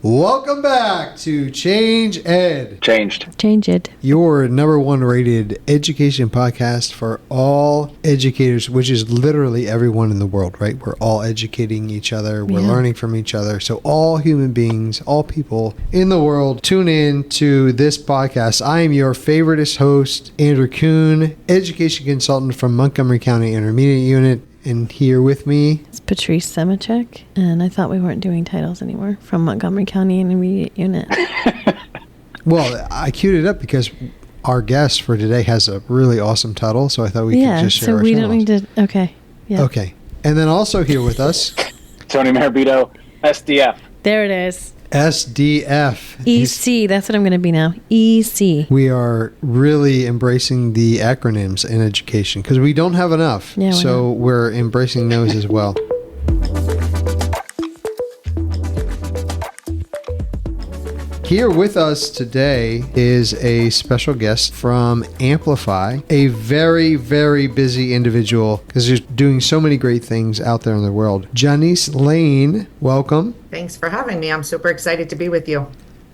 Welcome back to Change Ed. Change Ed. Your number one rated education podcast for all educators, which is literally everyone in the world, right? We're all educating each other. We're learning from each other. So all human beings, all people in the world, tune in to this podcast. I am your favoriteest host, Andrew Kuhn, education consultant from Montgomery County Intermediate Unit. And here with me, it's Patrice Semichek, and I thought we weren't doing titles anymore from Montgomery County Intermediate Unit. Well, I queued it up because our guest for today has a really awesome title, so I thought we could just share our so we channels. don't need to, okay. Yeah. Okay. And then also here with us, Tony Marabito, SDF. There it is. SDF. EC, that's what I'm going to be now. EC. We are really embracing the acronyms in education because we don't have enough. Yeah, so we're embracing those as well. Here with us today is a special guest from Amplify, a very, very busy individual because he's doing so many great things out there in the world. Janise Lane, welcome. Thanks for having me. I'm super excited to be with you.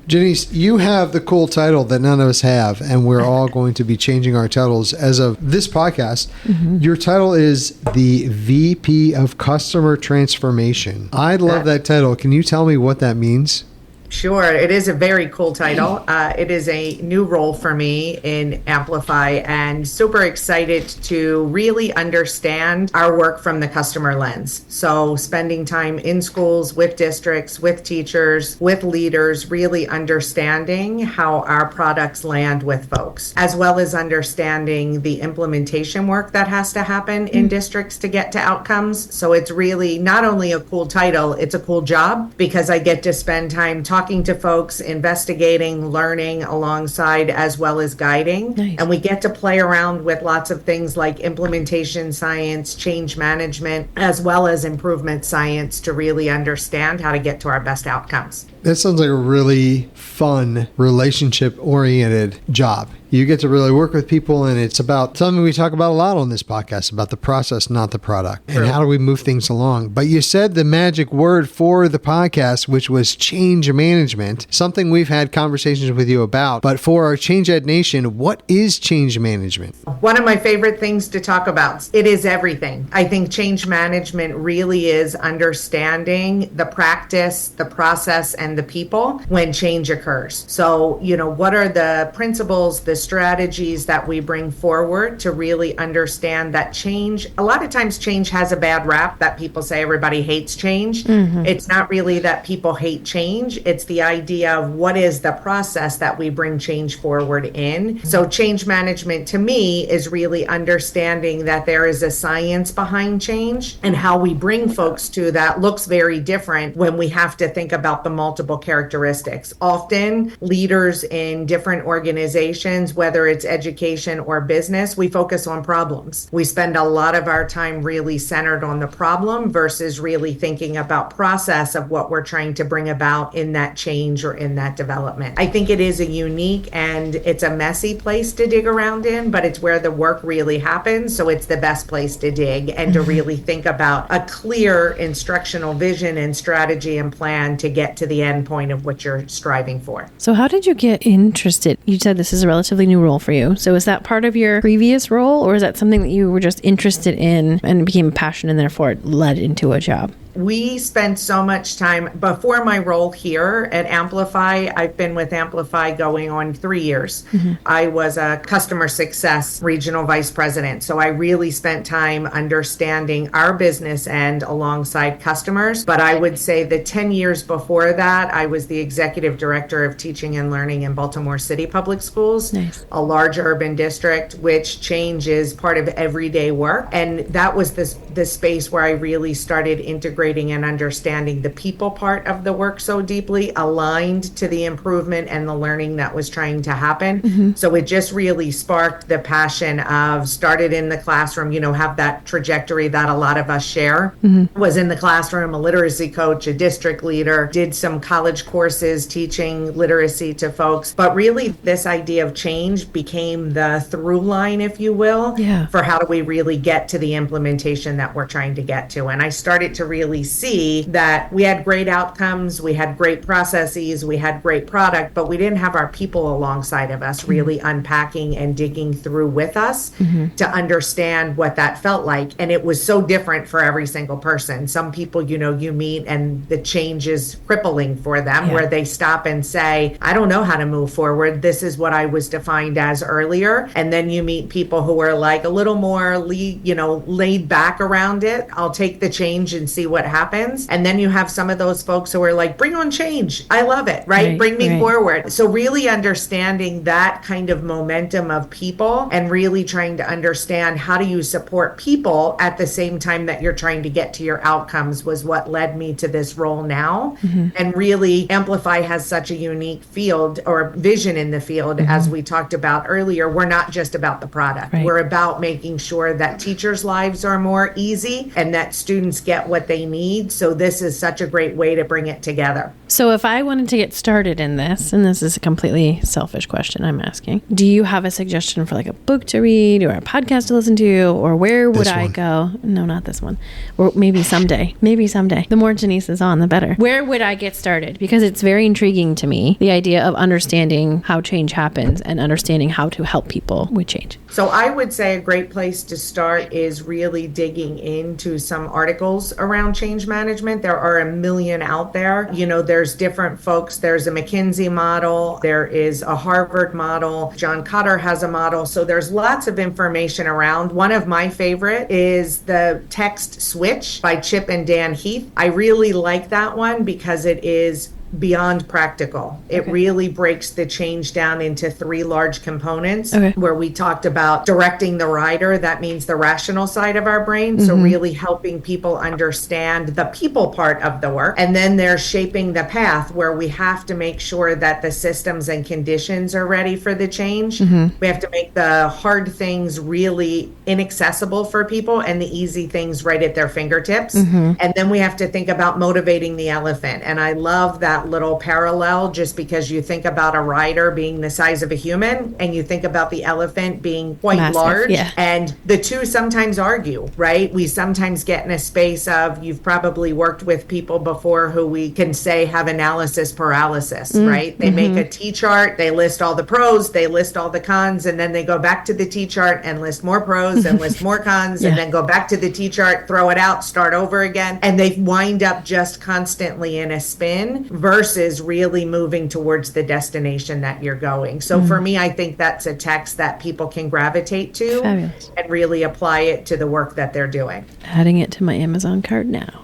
Janise, you have the cool title that none of us have, and we're all going to be changing our titles as of this podcast. Mm-hmm. Your title is the VP of Customer Transformation. I love that title. Can you tell me what that means? Sure. It is a very cool title. It is a new role for me in Amplify and super excited to really understand our work from the customer lens. So spending time in schools, with districts, with teachers, with leaders, really understanding how our products land with folks, as well as understanding the implementation work that has to happen in districts to get to outcomes. So it's really not only a cool title, it's a cool job because I get to spend time talking to folks, investigating, learning alongside, as well as guiding. Nice. And we get to play around with lots of things like implementation science, change management, as well as improvement science to really understand how to get to our best outcomes. That sounds like a really fun, relationship-oriented job. You get to really work with people, and it's about something we talk about a lot on this podcast, about the process, not the product, and how do we move things along. But you said the magic word for the podcast, which was change management, something we've had conversations with you about. But for our Change Ed Nation, what is change management? One of my favorite things to talk about. It is everything. I think change management really is understanding the practice, the process, and the people when change occurs. So, what are the principles, the strategies that we bring forward to really understand that change, a lot of times change has a bad rap that people say everybody hates change. Mm-hmm. It's not really that people hate change. It's the idea of what is the process that we bring change forward in. So change management to me is really understanding that there is a science behind change and how we bring folks to that looks very different when we have to think about the multiple characteristics. Often leaders in different organizations, whether it's education or business, we focus on problems. We spend a lot of our time really centered on the problem versus really thinking about process of what we're trying to bring about in that change or in that development. I think it is a unique and it's a messy place to dig around in, but it's where the work really happens. So it's the best place to dig and to really think about a clear instructional vision and strategy and plan to get to the end point of what you're striving for. So how did you get interested? You said this is a relatively new role for you. So is that part of your previous role, or is that something that you were just interested in and became passionate and therefore it led into a job? We spent so much time before my role here at Amplify. I've been with Amplify going on 3 years. Mm-hmm. I was a customer success regional vice president. So I really spent time understanding our business end alongside customers. But I would say the 10 years before that, I was the executive director of teaching and learning in Baltimore City Public Schools, nice. A large urban district, which change is part of everyday work. And that was the space where I really started integrating and understanding the people part of the work so deeply, aligned to the improvement and the learning that was trying to happen. Mm-hmm. So it just really sparked the passion of started in the classroom, have that trajectory that a lot of us share. Mm-hmm. Was in the classroom, a literacy coach, a district leader, did some college courses teaching literacy to folks. But really this idea of change became the through line, if you will, for how do we really get to the implementation that we're trying to get to. And I started to really really see that we had great outcomes, we had great processes, we had great product, but we didn't have our people alongside of us really unpacking and digging through with us to understand what that felt like. And it was so different for every single person. Some people, you meet and the change is crippling for them, where they stop and say, I don't know how to move forward. This is what I was defined as earlier. And then you meet people who are like a little more laid back around it. I'll take the change and see what happens. And then you have some of those folks who are like, bring on change. I love it, right? Bring me forward. So really understanding that kind of momentum of people and really trying to understand how do you support people at the same time that you're trying to get to your outcomes was what led me to this role now. And really, Amplify has such a unique field or vision in the field, as we talked about earlier. We're not just about the product. We're about making sure that teachers' lives are more easy and that students get what they need. So this is such a great way to bring it together. So if I wanted to get started in this, and this is a completely selfish question I'm asking, do you have a suggestion for like a book to read or a podcast to listen to, or where would I go? No, not this one. Or maybe someday. The more Janise is on, the better. Where would I get started? Because it's very intriguing to me, the idea of understanding how change happens and understanding how to help people with change. So I would say a great place to start is really digging into some articles around change management. There are a million out there. There's different folks. There's a McKinsey model. There is a Harvard model. John Cotter has a model. So there's lots of information around. One of my favorite is the Text Switch by Chip and Dan Heath. I really like that one because it is beyond practical. It really breaks the change down into 3 large components where we talked about directing the rider. That means the rational side of our brain. So really helping people understand the people part of the work. And then there's shaping the path, where we have to make sure that the systems and conditions are ready for the change. We have to make the hard things really inaccessible for people and the easy things right at their fingertips. And then we have to think about motivating the elephant. And I love that little parallel, just because you think about a rider being the size of a human and you think about the elephant being quite large, and the two sometimes argue, right? We sometimes get in a space of, you've probably worked with people before who we can say have analysis paralysis, right? They make a T-chart, they list all the pros, they list all the cons, and then they go back to the T-chart and list more pros and list more cons, and then go back to the T-chart, throw it out, start over again, and they wind up just constantly in a spin versus really moving towards the destination that you're going. So for me, I think that's a text that people can gravitate to and really apply it to the work that they're doing. Adding it to my Amazon cart now.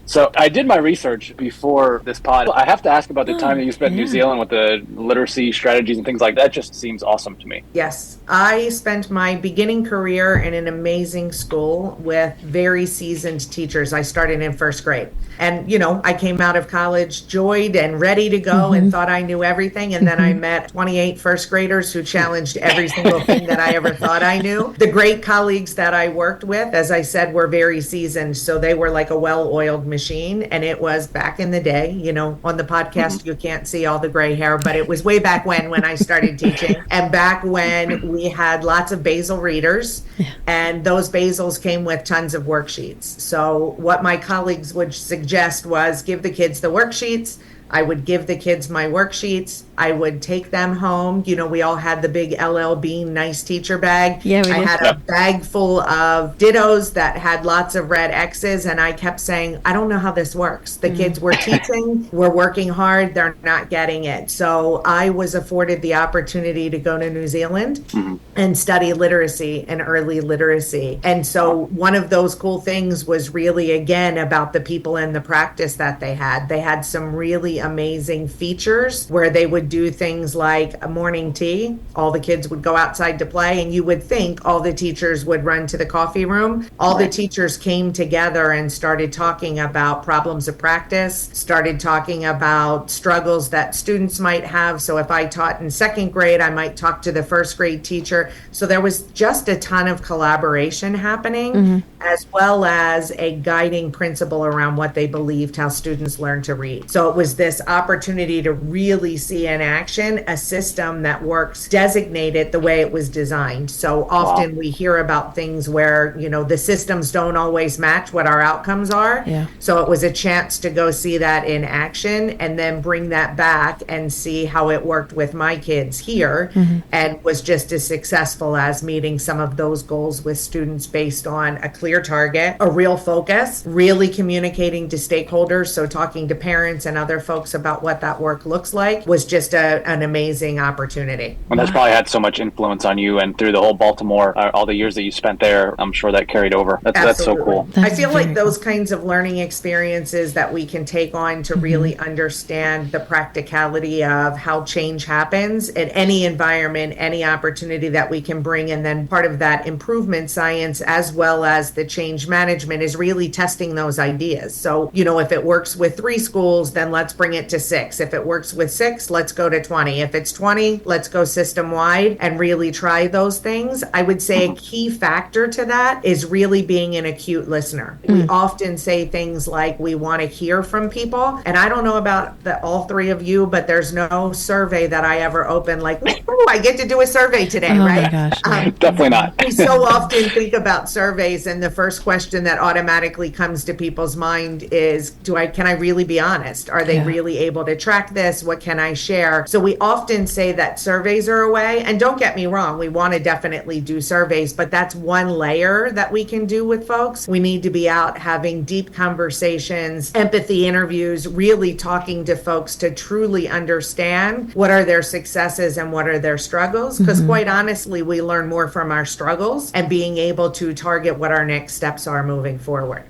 So I did my research before this pod. I have to ask about the time that you spent in New Zealand with the literacy strategies and things like that. Just seems awesome to me. Yes. I spent my beginning career in an amazing school with very seasoned teachers. I started in first grade. And, I came out of college joyed and ready to go and thought I knew everything. And then I met 28 first graders who challenged every single thing that I ever thought I knew. The great colleagues that I worked with, as I said, were very seasoned. So they were like a well-oiled machine. And it was back in the day, on the podcast, you can't see all the gray hair, but it was way back when I started teaching. And back when we had lots of basal readers, and those basals came with tons of worksheets. So what my colleagues would suggest was give the kids the worksheets. I would give the kids my worksheets. I would take them home. We all had the big LL Bean nice teacher bag. Yeah, we did. I had a bag full of dittos that had lots of red X's, and I kept saying, I don't know how this works. The kids we're teaching, we're working hard, they're not getting it. So I was afforded the opportunity to go to New Zealand and study literacy and early literacy. And so one of those cool things was really, again, about the people and the practice that they had. They had some really amazing features where they would do things like a morning tea. All the kids would go outside to play, and you would think all the teachers would run to the coffee room. All the teachers came together and started talking about problems of practice, started talking about struggles that students might have. So if I taught in second grade, I might talk to the first grade teacher. So there was just a ton of collaboration happening, as well as a guiding principle around what they believed how students learn to read. So it was this opportunity to really see in action a system that works designated the way it was designed. So often we hear about things where, the systems don't always match what our outcomes are. Yeah. So it was a chance to go see that in action and then bring that back and see how it worked with my kids here, and was just as successful as meeting some of those goals with students based on a clear target, a real focus, really communicating to stakeholders. So talking to parents and other folks about what that work looks like was just an amazing opportunity. And that's probably had so much influence on you and through the whole Baltimore, all the years that you spent there. I'm sure that carried over. That's so cool. I feel like those kinds of learning experiences that we can take on to really understand the practicality of how change happens in any environment, any opportunity that we can bring. And then part of that improvement science, as well as the change management, is really testing those ideas. So, if it works with 3 schools, then let's bring it to 6. If it works with 6, let's go to 20. If it's 20, let's go system wide and really try those things. I would say a key factor to that is really being an acute listener. We often say things like we want to hear from people. And I don't know about all 3 of you, but there's no survey that I ever open like, ooh, I get to do a survey today, right? My gosh. Definitely not. We so often think about surveys, and the first question that automatically comes to people's mind is, can I really be honest? Are they really able to track this? What can I share? So we often say that surveys are a way, and don't get me wrong, we want to definitely do surveys, but that's one layer that we can do with folks. We need to be out having deep conversations, empathy interviews, really talking to folks to truly understand what are their successes and what are their struggles. Because quite honestly, we learn more from our struggles and being able to target what our next steps are moving forward.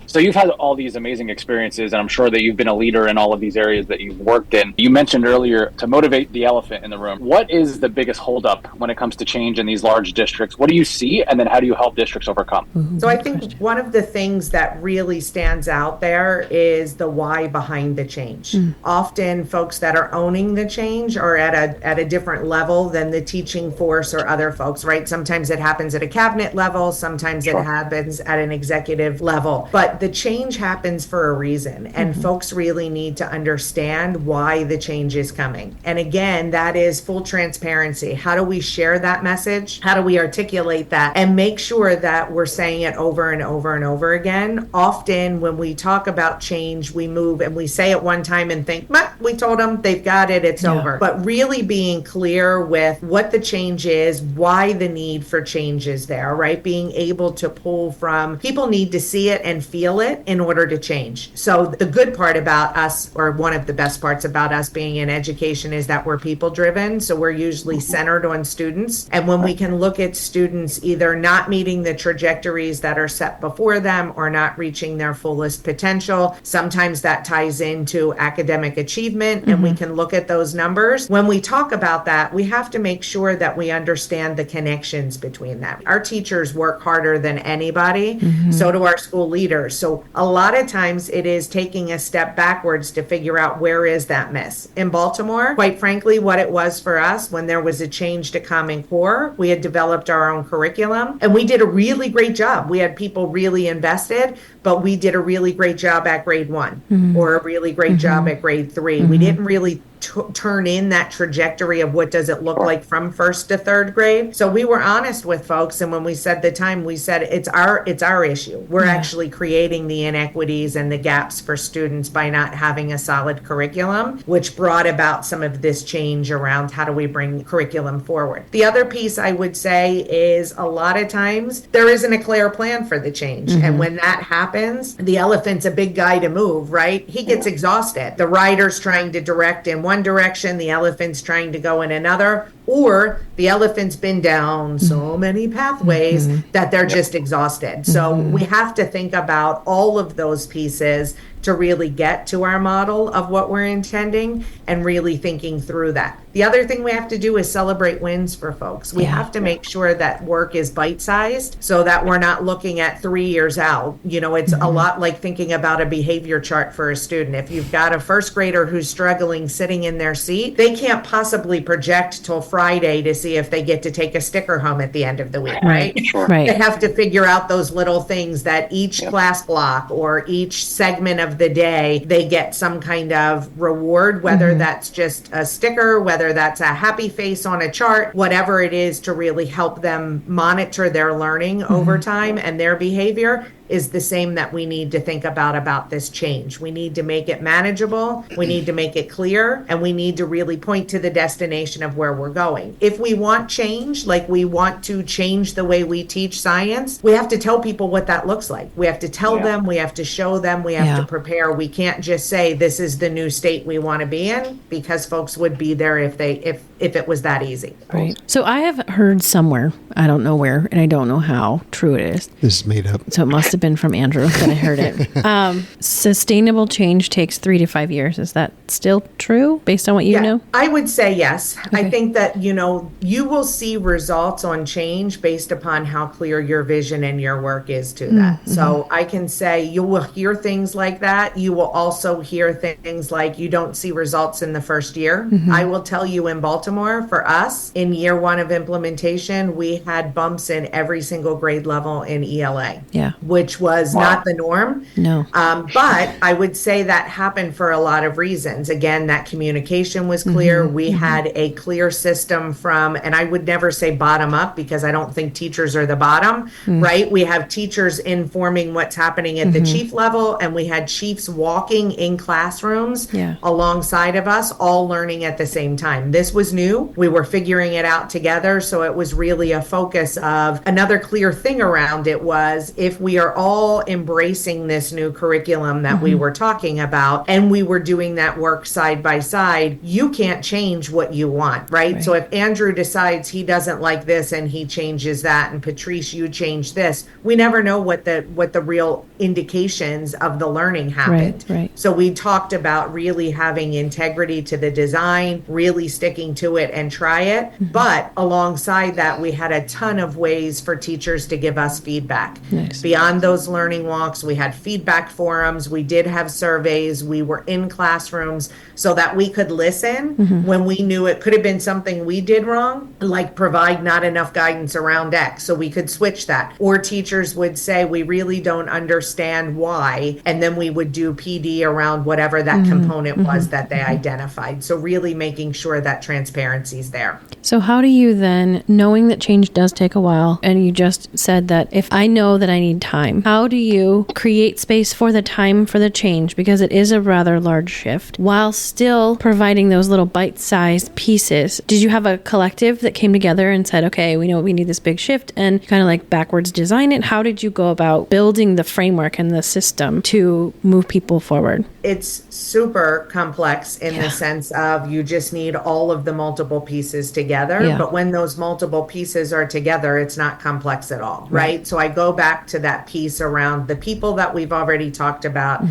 So you've had all these amazing experiences, and I'm sure that you've been a leader in all of these areas that you've worked in. You mentioned earlier to motivate the elephant in the room. What is the biggest holdup when it comes to change in these large districts? What do you see, and then how do you help districts overcome? So I think one of the things that really stands out there is the why behind the change. Often folks that are owning the change are at a different level than the teaching force or other folks, right? Sometimes it happens at a cabinet level, sometimes it happens at an executive level, but the change happens for a reason, and folks really need to understand why the change is coming. And again, that is full transparency. How do we share that message? How do we articulate that and make sure that we're saying it over and over and over again? Often when we talk about change, we move and we say it one time and think, we told them, they've got it, it's over. But really being clear with what the change is, why the need for change is there, right? Being able to pull from, people need to see it and feel it in order to change. So the good part about us, or one of the best parts about us being in education, is that we're people driven. So we're usually centered on students. And when we can look at students either not meeting the trajectories that are set before them or not reaching their fullest potential, sometimes that ties into academic achievement, and we can look at those numbers. When we talk about that, we have to make sure that we understand the connections between them. Our teachers work harder than anybody, so do our school leaders. So a lot of times it is taking a step backwards to figure out where is that miss. In Baltimore, quite frankly, what it was for us when there was a change to Common Core, we had developed our own curriculum and we did a really great job. We had people really invested, but we did a really great job at grade 1 or a really great job at grade 3. We didn't really turn in that trajectory of what does it look like from first to third grade. So we were honest with folks, and when we said the time, we said it's our issue. We're actually creating the inequities and the gaps for students by not having a solid curriculum, which brought about some of this change around how do we bring curriculum forward. The other piece I would say is a lot of times there isn't a clear plan for the change. And when that happens, the elephant's a big guy to move, right? He gets exhausted. The rider's trying to direct in one direction, the elephant's trying to go in another, or the elephant's been down so many pathways that they're just exhausted. So we have to think about all of those pieces to really get to our model of what we're intending and really thinking through that. The other thing we have to do is celebrate wins for folks. We have to make sure that work is bite-sized so that we're not looking at 3 years out. You know, it's a lot like thinking about a behavior chart for a student. If you've got a first grader who's struggling sitting in their seat, they can't possibly project till Friday to see if they get to take a sticker home at the end of the week, right? Right. They have to figure out those little things that each class block or each segment of of the day, they get some kind of reward, whether that's just a sticker, whether that's a happy face on a chart, whatever it is, to really help them monitor their learning over time and their behavior, is the same that we need to think about this change. We need to make it manageable, we need to make it clear, and we need to really point to the destination of where we're going. If we want change, like we want to change the way we teach science, we have to tell people what that looks like. We have to tell them, we have to show them, we have to prepare. We can't just say this is the new state we want to be in, because folks would be there if it was that easy. Right. So I have heard somewhere, I don't know where, and I don't know how true it is. This is made up. So it must have been from Andrew that I heard it. Sustainable change takes 3 to 5 years. Is that still true based on what you know? I would say yes. Okay. I think that, you will see results on change based upon how clear your vision and your work is to that. So I can say you will hear things like that. You will also hear things like you don't see results in the first year. I will tell you, in Baltimore, for us, in year 1 of implementation, we had bumps in every single grade level in ELA. Which was not the norm. No. But I would say that happened for a lot of reasons. Again, that communication was clear. We had a clear system from, and I would never say bottom up, because I don't think teachers are the bottom, right? We have teachers informing what's happening at the chief level, and we had chiefs walking in classrooms alongside of us, all learning at the same time. This was new. We were figuring it out together. So it was really a focus of, another clear thing around it was, if we are all embracing this new curriculum that we were talking about, and we were doing that work side by side, you can't change what you want, right? So if Andrew decides he doesn't like this and he changes that, and Patrice, you change this, we never know what the real indications of the learning happened. So we talked about really having integrity to the design, really sticking to it and try it. But alongside that, we had a ton of ways for teachers to give us feedback. Beyond those learning walks, we had feedback forums, we did have surveys, we were in classrooms, so that we could listen when we knew it could have been something we did wrong, like provide not enough guidance around X, so we could switch that. Or teachers would say, we really don't understand why, and then we would do PD around whatever that component was that they identified. So really making sure that transparency is there. So how do you then, knowing that change does take a while, and you just said that if I know that I need time, how do you create space for the time for the change? Because it is a rather large shift, while still providing those little bite-sized pieces. Did you have a collective that came together and said, okay, we know we need this big shift, and kind of like backwards design it? How did you go about building the framework and the system to move people forward? It's super complex in the sense of you just need all of the multiple pieces together. But when those multiple pieces are together, it's not complex at all, right? So I go back to that piece around the people that we've already talked about,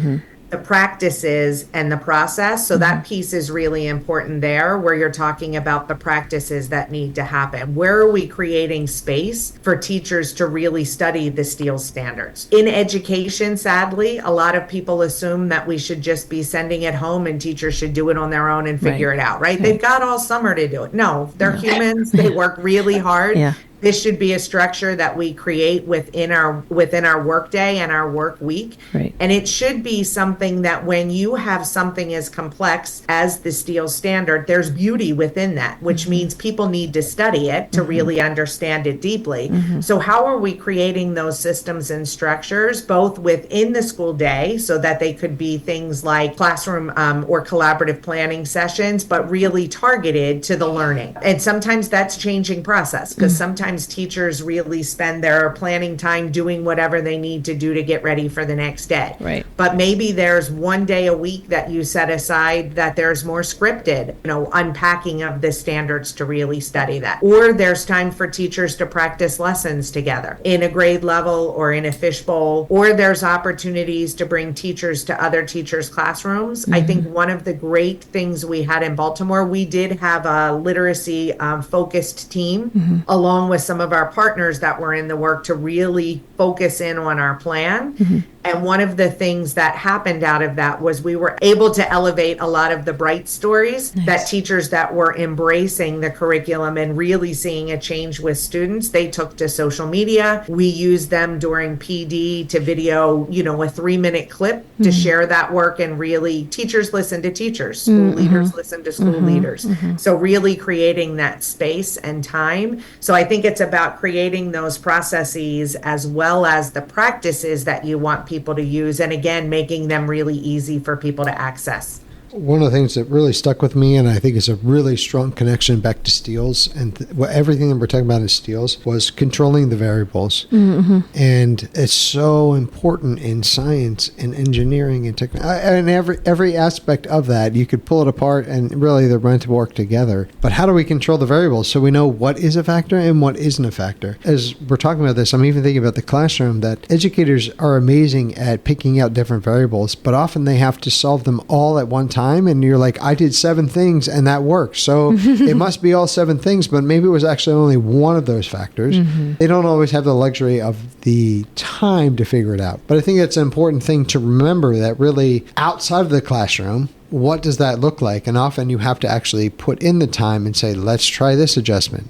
the practices and the process. So that piece is really important there, where you're talking about the practices that need to happen. Where are we creating space for teachers to really study the STEEL standards? In education, sadly, a lot of people assume that we should just be sending it home and teachers should do it on their own and figure it out, right? They've got all summer to do it. No, they're humans. They work really hard. This should be a structure that we create within our work day and our work week. And it should be something that when you have something as complex as the STEEL standard, there's beauty within that, which means people need to study it to really understand it deeply. So how are we creating those systems and structures, both within the school day, so that they could be things like classroom or collaborative planning sessions, but really targeted to the learning? And sometimes that's changing process, because sometimes teachers really spend their planning time doing whatever they need to do to get ready for the next day. But maybe there's one day a week that you set aside that there's more scripted, unpacking of the standards to really study that. Or there's time for teachers to practice lessons together in a grade level or in a fishbowl, or there's opportunities to bring teachers to other teachers' classrooms. I think one of the great things we had in Baltimore, we did have a literacy focused team along with some of our partners that were in the work to really focus in on our plan. And one of the things that happened out of that was we were able to elevate a lot of the bright stories that teachers that were embracing the curriculum and really seeing a change with students, they took to social media. We used them during PD to video, a 3-minute clip to share that work, and really teachers listen to teachers, school leaders listen to school leaders. So really creating that space and time. So I think it's about creating those processes as well as the practices that you want people to use, and again, making them really easy for people to access. One of the things that really stuck with me, and I think is a really strong connection back to Steele's, and everything that we're talking about in Steele's, was controlling the variables. And it's so important in science and engineering and technology, and every aspect of that. You could pull it apart and really they're meant to work together. But how do we control the variables so we know what is a factor and what isn't a factor? As we're talking about this, I'm even thinking about the classroom, that educators are amazing at picking out different variables, but often they have to solve them all at one time. And you're like, I did 7 things and that worked. So it must be all 7 things, but maybe it was actually only one of those factors. They don't always have the luxury of the time to figure it out. But I think it's an important thing to remember that really outside of the classroom, what does that look like? And often you have to actually put in the time and say, let's try this adjustment.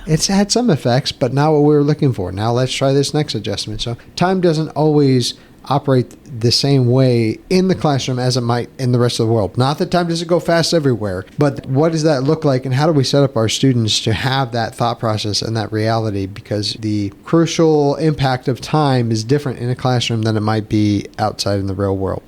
It's had some effects, but not what we were looking for. Now let's try this next adjustment. So time doesn't always operate the same way in the classroom as it might in the rest of the world. Not that time doesn't go fast everywhere, but what does that look like, and how do we set up our students to have that thought process and that reality? Because the crucial impact of time is different in a classroom than it might be outside in the real world.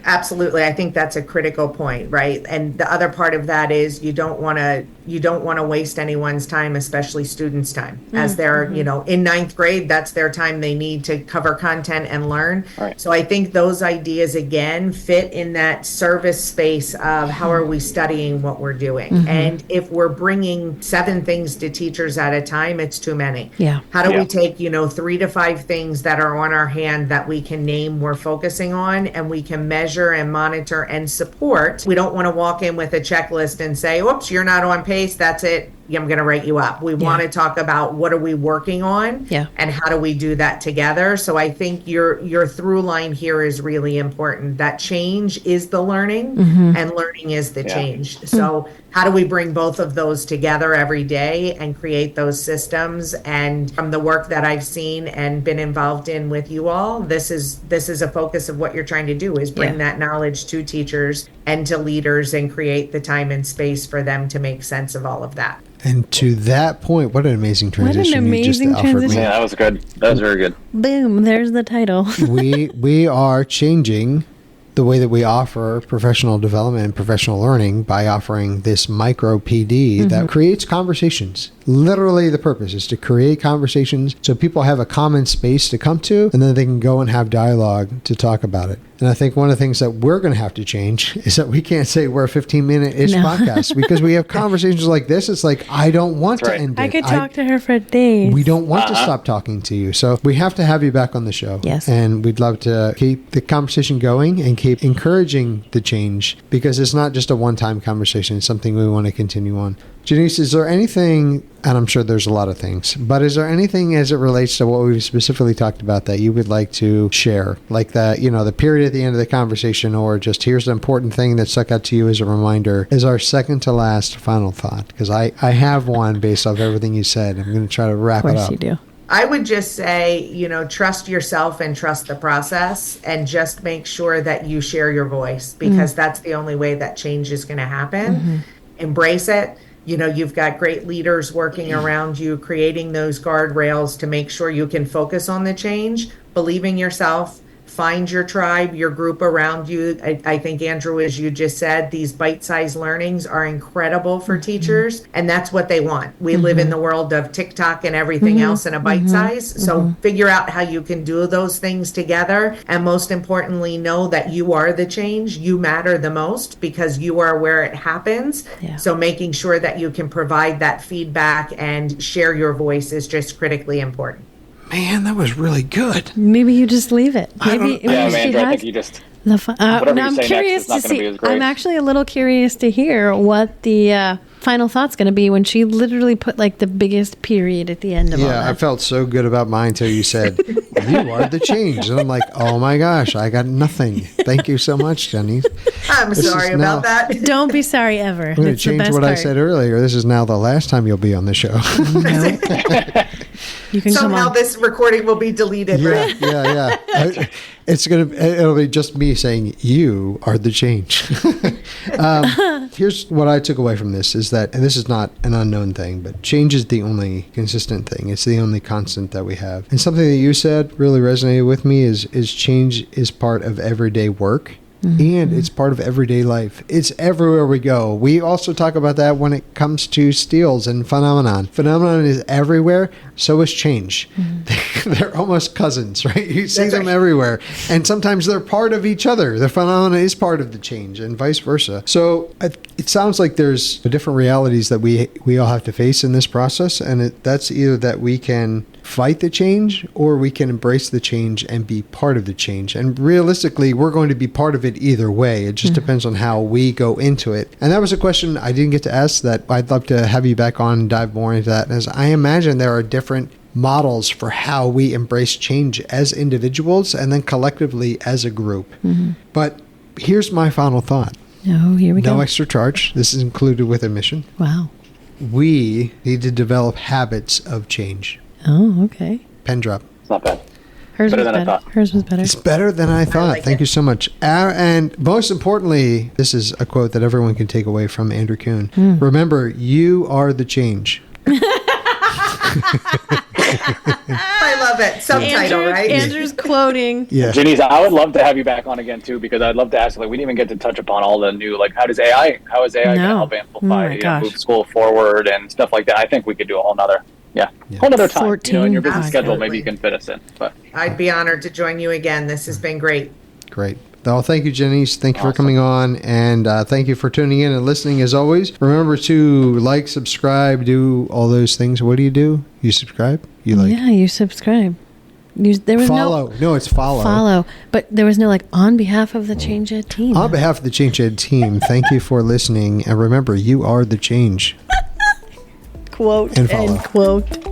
Absolutely. I think that's a critical point, right? And the other part of that is you don't want to waste anyone's time, especially students' time. As they're, in 9th grade, that's their time they need to cover content and learn. Right. So I think those ideas, again, fit in that service space of how are we studying what we're doing? And if we're bringing 7 things to teachers at a time, it's too many. Yeah. How do we take, 3 to 5 things that are on our hand that we can name we're focusing on, and we can measure and monitor and support? We don't want to walk in with a checklist and say, oops, you're not on pace, that's it, I'm going to write you up. We want to talk about what are we working on and how do we do that together. So I think your through line here is really important. That change is the learning and learning is the change. So how do we bring both of those together every day and create those systems? And from the work that I've seen and been involved in with you all, this is a focus of what you're trying to do, is bring that knowledge to teachers and to leaders and create the time and space for them to make sense of all of that. And to that point, what an amazing transition you just offered me. Yeah, that was good. That was very good. Boom, there's the title. we are changing the way that we offer professional development and professional learning by offering this micro PD that creates conversations. Literally, the purpose is to create conversations so people have a common space to come to, and then they can go and have dialogue to talk about it. And I think one of the things that we're going to have to change is that we can't say we're a 15-minute-ish podcast, because we have conversations like this. It's like, I don't want to end it. I could talk to her for days. We don't want to stop talking to you. So we have to have you back on the show. Yes. And we'd love to keep the conversation going and keep encouraging the change, because it's not just a one-time conversation. It's something we want to continue on. Janise, is there anything, and I'm sure there's a lot of things, but is there anything as it relates to what we've specifically talked about that you would like to share? Like that, the period at the end of the conversation, or just here's the important thing that stuck out to you as a reminder, is our second to last final thought. Because I have one based off everything you said. I'm going to try to wrap it up. Of course you do. I would just say, trust yourself and trust the process, and just make sure that you share your voice, because that's the only way that change is going to happen. Embrace it. You've got great leaders working around you, creating those guardrails to make sure you can focus on the change. Believe in yourself. Find your tribe, your group around you. I think, Andrew, as you just said, these bite-sized learnings are incredible for teachers, and that's what they want. We live in the world of TikTok and everything else in a bite size. So figure out how you can do those things together. And most importantly, know that you are the change. You matter the most because you are where it happens. Yeah. So making sure that you can provide that feedback and share your voice is just critically important. Man, that was really good. Maybe you just leave it. Maybe I think you just. I'm curious to see. I'm actually a little curious to hear what the final thoughts going to be when she literally put like the biggest period at the end of all that? I felt so good about mine until you said, you are the change. And I'm like, oh my gosh, I got nothing. Thank you so much, Janise. I'm sorry about that. Don't be sorry ever. I'm going to change what I said earlier. This is now the last time you'll be on the show. You can Somehow this recording will be deleted, right? Yeah. It'll be just me saying, you are the change. Here's what I took away from this is that, and this is not an unknown thing, but change is the only consistent thing. It's the only constant that we have. And something that you said really resonated with me is change is part of everyday work. And it's part of everyday life. It's everywhere we go. We also talk about that when it comes to steels and phenomenon. Phenomenon is everywhere, so is change. They're almost cousins, right? You see them everywhere. And sometimes they're part of each other. The phenomenon is part of the change and vice versa. So it sounds like there's different realities that we all have to face in this process. And that's either that we can fight the change or we can embrace the change and be part of the change. And realistically, we're going to be part of it either way. It just depends on how we go into it. And that was a question I didn't get to ask that I'd love to have you back on and dive more into that. As I imagine there are different models for how we embrace change as individuals and then collectively as a group. But here's my final thought. Oh, here we go. No extra charge. This is included with admission. Wow. We need to develop habits of change. Oh, okay. Pen drop. It's not bad. Hers Better was than I better. thought. Hers was better. It's better than I thought. like Thank it. you so much. And most importantly, this is a quote that everyone can take away from Andrew Kuhn. Remember, you are the change. I love it. Subtitle, right? Andrew's quoting. Yeah. Janise, I would love to have you back on again too, because I'd love to ask, like, we didn't even get to touch upon all the new, like, how is AI going to help Oh Amplify, my gosh. move school forward and stuff like that. I think we could do a whole nother time. 14 In your busy podcasts. schedule, maybe you can fit us in. But I'd be honored to join you again. This has been great. Great. Well, thank you, Janise. Thank you for Awesome. coming on. And thank you for tuning in and listening as always. Remember to like, subscribe, do all those things. What do? You subscribe? You like? Yeah, you subscribe. There was Follow. No, it's follow. Follow. But there was no like on behalf of the Change Ed team. On behalf of the Change Ed team, thank you for listening. And remember, you are the change. Quote And follow. and quote.